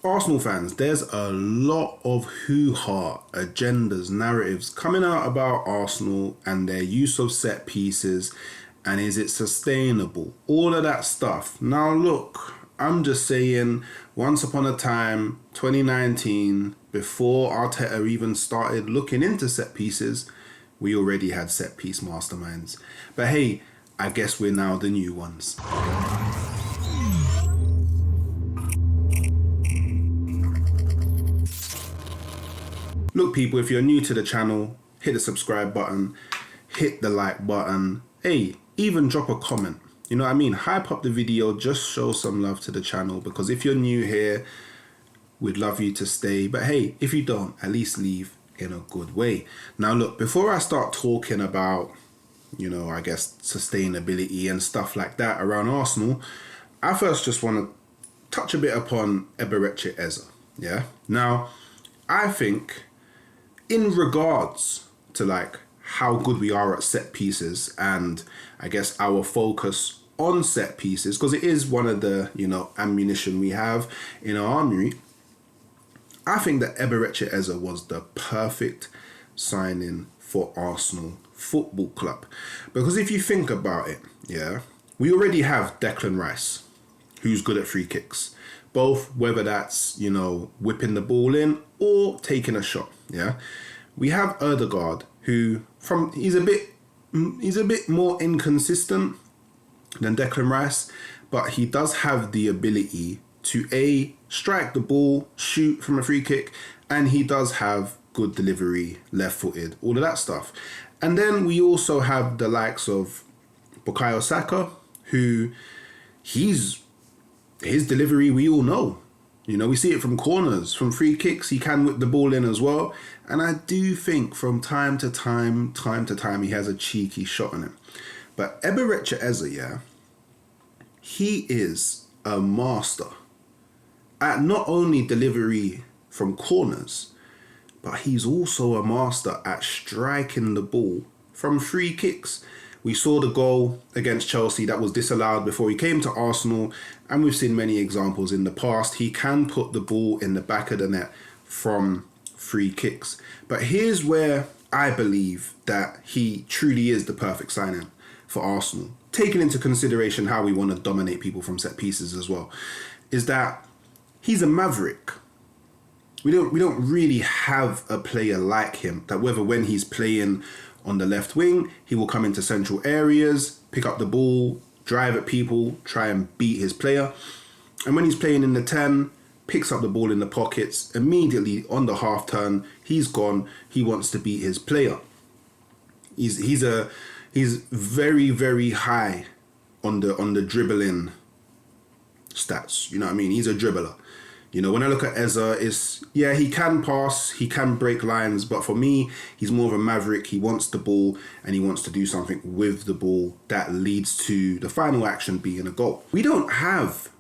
Arsenal fans, there's a lot of hoo-ha, agendas, narratives coming out about Arsenal and their use of set pieces and is it sustainable? All of that stuff. Now look, I'm just saying, once upon a time, 2019, before Arteta even started looking into set pieces, we already had set piece masterminds. But hey, I guess we're now the new ones. Look people, if you're new to the channel, hit the subscribe button, hit the like button, hey, even drop a comment. You know what I mean? Hype up the video, just show some love to the channel, because if you're new here, we'd love you to stay. But hey, if you don't, at least leave in a good way. Now look, before I start talking about, you know, I guess sustainability and stuff like that around Arsenal, I first just want to touch a bit upon Eberechi Eze. Yeah. Now, I think in regards to like how good we are at set pieces and I guess our focus on set pieces, because it is one of the, you know, ammunition we have in our armory, I think that Eberechi Eze was the perfect signing for Arsenal Football Club. Because if you think about it, yeah, we already have Declan Rice, who's good at free kicks, both whether that's, you know, whipping the ball in or taking a shot. Yeah, we have Ødegaard, who he's a bit more inconsistent than Declan Rice, but he does have the ability to strike the ball, shoot from a free kick, and he does have good delivery, left-footed, all of that stuff. And then we also have the likes of Bukayo Saka, who his delivery we all know. You know, we see it from corners, from free kicks, he can whip the ball in as well. And I do think from time to time, he has a cheeky shot on him. But Eberechi Eze, yeah, he is a master at not only delivery from corners, but he's also a master at striking the ball from free kicks. We saw the goal against Chelsea that was disallowed before he came to Arsenal, and we've seen many examples in the past. He can put the ball in the back of the net from free kicks. But here's where I believe that he truly is the perfect signing for Arsenal, taking into consideration how we want to dominate people from set pieces as well, is that he's a maverick. We don't really have a player like him, that whether when he's playing on the left wing, he will come into central areas, pick up the ball, drive at people, try and beat his player. And when he's playing in the 10, picks up the ball in the pockets, immediately on the half turn, he's gone, he wants to beat his player. He's very, very high on the dribbling stats. You know what I mean? He's a dribbler. You know, when I look at Eze, he can pass, he can break lines, but for me, he's more of a maverick. He wants the ball and he wants to do something with the ball that leads to the final action being a goal. We don't have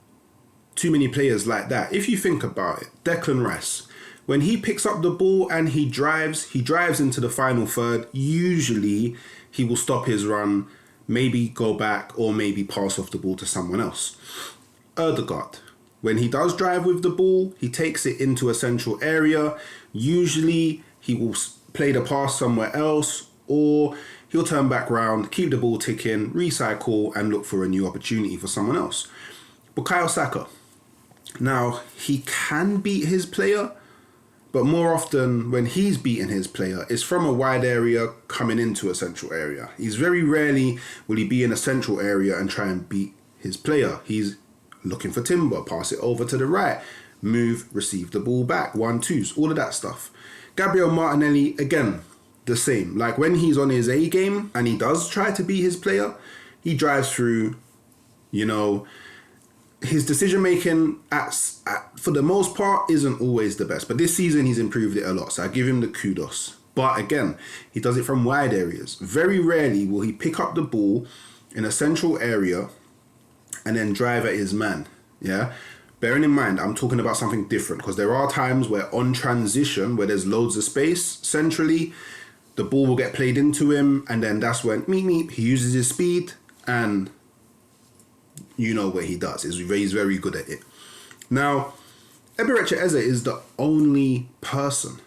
too many players like that. If you think about it, Declan Rice, when he picks up the ball and he drives into the final third, usually he will stop his run, maybe go back or maybe pass off the ball to someone else. Ødegaard, when he does drive with the ball, he takes it into a central area. Usually he will play the pass somewhere else, or he'll turn back round, keep the ball ticking, recycle and look for a new opportunity for someone else. Bukayo Saka, now he can beat his player, but more often when he's beating his player, it's from a wide area coming into a central area. He's very rarely will he be in a central area and try and beat his player. He's looking for timber, pass it over to the right, move, receive the ball back, 1-2s, all of that stuff. Gabriel Martinelli, again, the same. Like when he's on his A game and he does try to beat his player, he drives through, you know, his decision making for the most part isn't always the best, but this season he's improved it a lot, so I give him the kudos. But again, he does it from wide areas. Very rarely will he pick up the ball in a central area and then drive at his man, yeah? Bearing in mind, I'm talking about something different, because there are times where on transition, where there's loads of space centrally, the ball will get played into him, and then that's when, he uses his speed, and you know what he does. He's very good at it. Now, Eberechi Eze is the only person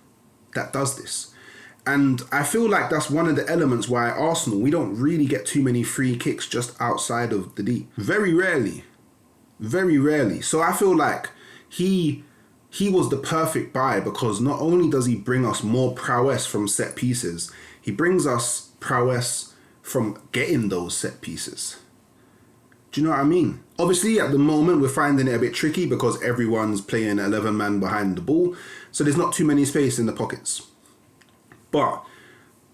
that does this. And I feel like that's one of the elements why Arsenal, we don't really get too many free kicks just outside of the D. Very rarely. Very rarely. So I feel like he was the perfect buy, because not only does he bring us more prowess from set pieces, he brings us prowess from getting those set pieces. Do you know what I mean? Obviously, at the moment, we're finding it a bit tricky because everyone's playing 11 man behind the ball. So there's not too many space in the pockets. But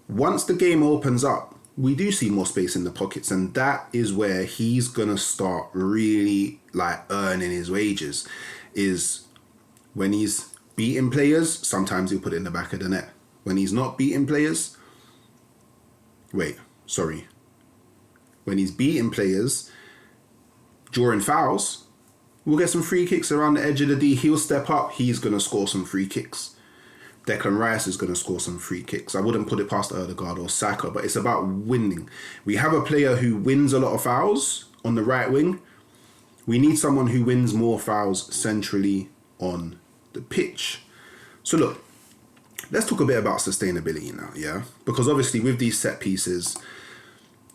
once the game opens up, we do see more space in the pockets. And that is where he's going to start really like earning his wages, is when he's beating players, sometimes he'll put it in the back of the net. When he's not beating players, when he's beating players, drawing fouls, we'll get some free kicks around the edge of the D. He'll step up. He's going to score some free kicks. Declan Rice is going to score some free kicks. I wouldn't put it past Odegaard or Saka, but it's about winning. We have a player who wins a lot of fouls on the right wing. We need someone who wins more fouls centrally on the pitch. So look, let's talk a bit about sustainability now, yeah? Because obviously with these set pieces,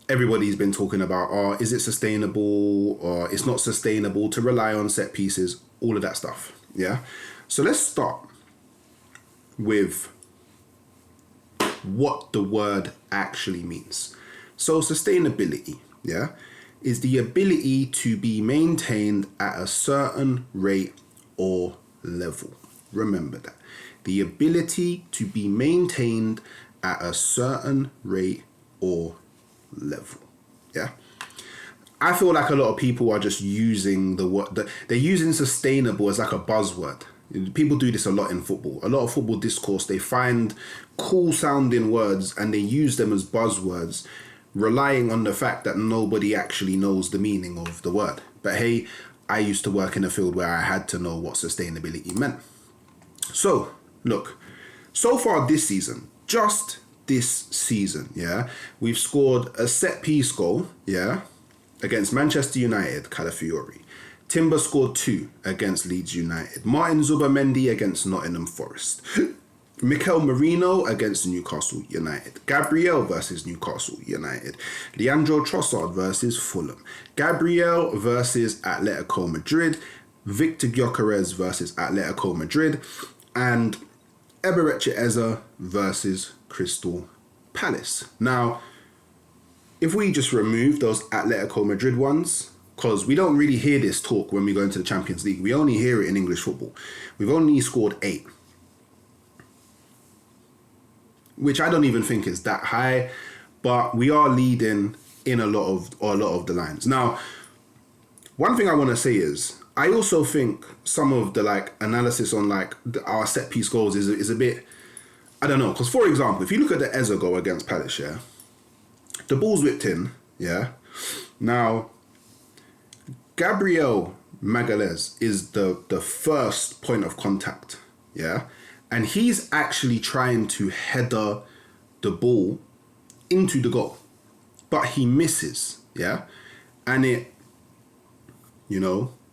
everybody's been talking about, is it sustainable or it's not sustainable to rely on set pieces, all of that stuff, yeah? So let's start with what the word actually means. So sustainability, yeah, is the ability to be maintained at a certain rate or level. Remember that. The ability to be maintained at a certain rate or level, yeah. I feel like a lot of people are just using the word, they're using sustainable as like a buzzword. People do this a lot in football. A lot of football discourse, they find cool sounding words and they use them as buzzwords, relying on the fact that nobody actually knows the meaning of the word. But hey, I used to work in a field where I had to know what sustainability meant. So, look, so far this season, just this season, yeah, we've scored a set piece goal, yeah, against Manchester United, Calafiori. Timber scored 2 against Leeds United. Martin Zubimendi against Nottingham Forest. Mikel Merino against Newcastle United. Gabriel versus Newcastle United. Leandro Trossard versus Fulham. Gabriel versus Atletico Madrid. Victor Gyökeres versus Atletico Madrid. And Eberechi Eze versus Crystal Palace. Now, if we just remove those Atletico Madrid ones, because we don't really hear this talk when we go into the Champions League. We only hear it in English football. We've only scored 8. Which I don't even think is that high. But we are leading in a lot of the lines. Now, one thing I want to say is, I also think some of the like analysis on like our set piece goals is a bit, I don't know. Because for example, if you look at the Eze goal against Palace, yeah, the ball's whipped in, yeah. Now, Gabriel Magalhaes is the first point of contact, yeah? And he's actually trying to header the ball into the goal. But he misses, yeah? And it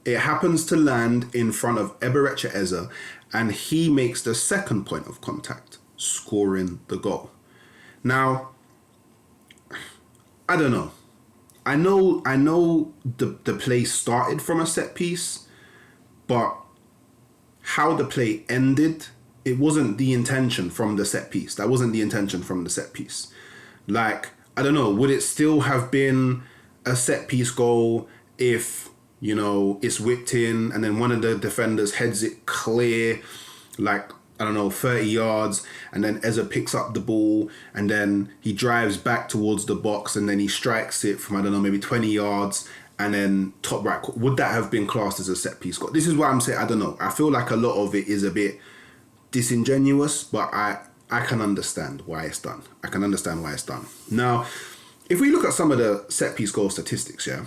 happens to land in front of Eberechi Eze, and he makes the second point of contact, scoring the goal. Now, I don't know. I know the play started from a set piece, but how the play ended, it wasn't the intention from the set piece. That wasn't the intention from the set piece. Like, I don't know, would it still have been a set piece goal if, it's whipped in and then one of the defenders heads it clear, like, I don't know, 30 yards, and then Eze picks up the ball, and then he drives back towards the box, and then he strikes it from, I don't know, maybe 20 yards, and then top right. Would that have been classed as a set piece goal? This is why I'm saying, I don't know. I feel like a lot of it is a bit disingenuous, but I can understand why it's done. I can understand why it's done. Now, if we look at some of the set piece goal statistics, yeah.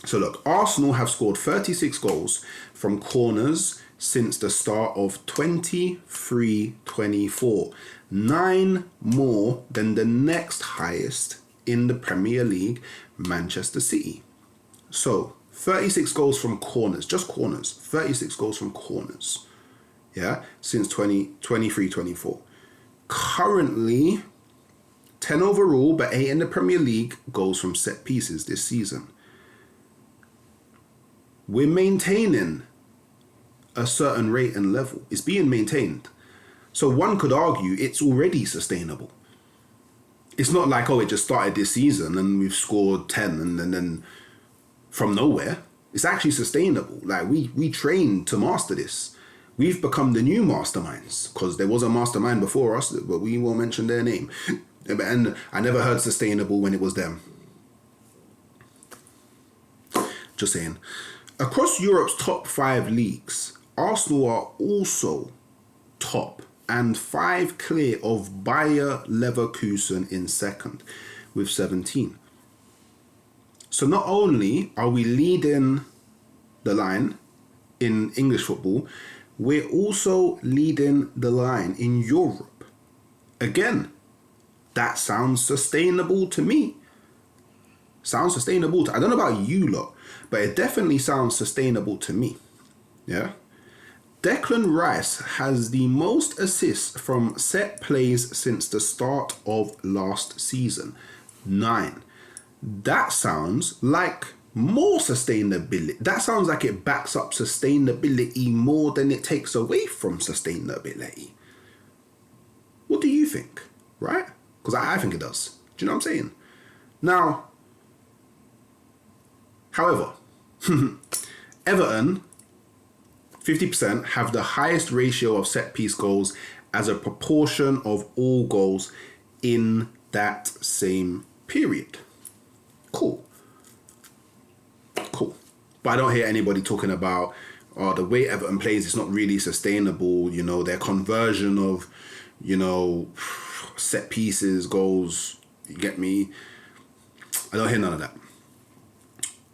So look, Arsenal have scored 36 goals from corners since the start of 23-24. 9 more than the next highest in the Premier League, Manchester City. So 36 goals from corners, just corners. 36 goals from corners. Yeah, since 2023-24. Currently, 10 overall, but 8 in the Premier League goals from set pieces this season. We're maintaining a certain rate and level. It's being maintained. So one could argue it's already sustainable. It's not like, oh, it just started this season and we've scored 10 and then from nowhere. It's actually sustainable. Like we trained to master this. We've become the new masterminds, because there was a mastermind before us, but we won't mention their name. And I never heard sustainable when it was them. Just saying. Across Europe's top 5 leagues, Arsenal are also top and 5 clear of Bayer Leverkusen in second with 17. So not only are we leading the line in English football, we're also leading the line in Europe. Again, that sounds sustainable to me. Sounds sustainable to, I don't know about you lot, but it definitely sounds sustainable to me. Yeah. Declan Rice has the most assists from set plays since the start of last season. 9. That sounds like more sustainability. That sounds like it backs up sustainability more than it takes away from sustainability. What do you think? Right? Because I think it does. Do you know what I'm saying? Now, however, Everton, 50%, have the highest ratio of set piece goals as a proportion of all goals in that same period. Cool. But I don't hear anybody talking about the way Everton plays is not really sustainable. You know, their conversion of, you know, set pieces, goals, you get me? I don't hear none of that.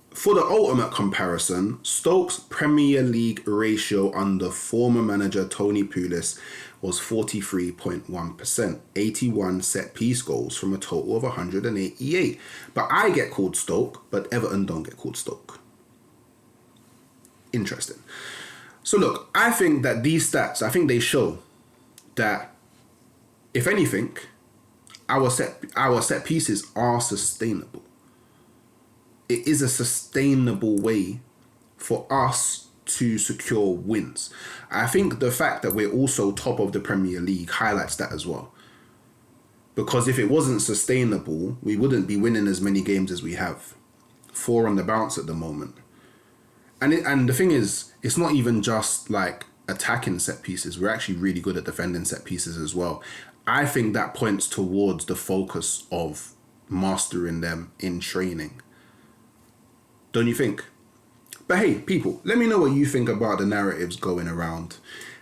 For the ultimate comparison, Stoke's Premier League ratio under former manager Tony Pulis was 43.1%, 81 set-piece goals from a total of 188. But I get called Stoke, but Everton don't get called Stoke. Interesting. So look, I think that these stats, I think they show that, if anything, our set pieces are sustainable. It is a sustainable way for us to secure wins. I think the fact that we're also top of the Premier League highlights that as well. Because if it wasn't sustainable, we wouldn't be winning as many games as we have. 4 on the bounce at the moment. And the thing is, it's not even just like attacking set pieces. We're actually really good at defending set pieces as well. I think that points towards the focus of mastering them in training. Don't you think? But hey, people, let me know what you think about the narratives going around.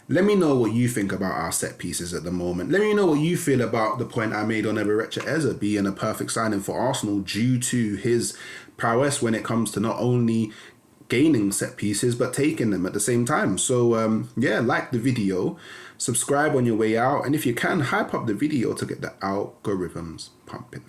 Let me know what you think about our set pieces at the moment. Let me know what you feel about the point I made on Eberechi Eze being a perfect signing for Arsenal due to his prowess when it comes to not only gaining set pieces, but taking them at the same time. So yeah, like the video, subscribe on your way out, and if you can, hype up the video to get the algorithms pumping.